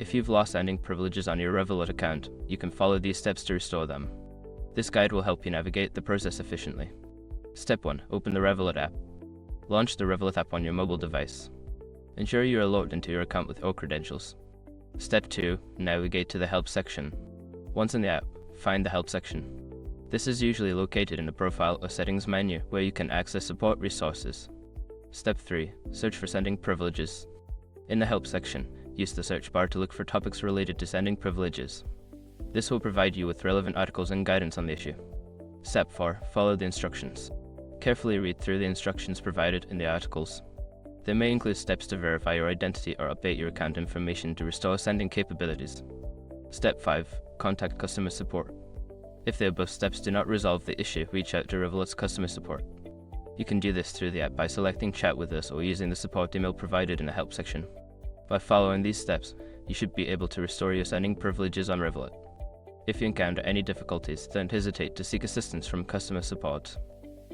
If you've lost sending privileges on your Revolut account, you can follow these steps to restore them. This guide will help you navigate the process efficiently. Step 1. Open the Revolut app. Launch the Revolut app on your mobile device. Ensure you are logged into your account with all credentials. Step 2. Navigate to the Help section. Once in the app, find the Help section. This is usually located in the Profile or Settings menu, where you can access support resources. Step 3. Search for sending privileges. In the Help section, use the search bar to look for topics related to sending privileges. This will provide you with relevant articles and guidance on the issue. Step 4. Follow the instructions. Carefully read through the instructions provided in the articles. They may include steps to verify your identity or update your account information to restore sending capabilities. Step 5. Contact customer support. If the above steps do not resolve the issue, reach out to Revolut's customer support. You can do this through the app by selecting Chat with us or using the support email provided in the Help section. By following these steps, you should be able to restore your sending privileges on Revolut. If you encounter any difficulties, don't hesitate to seek assistance from customer support.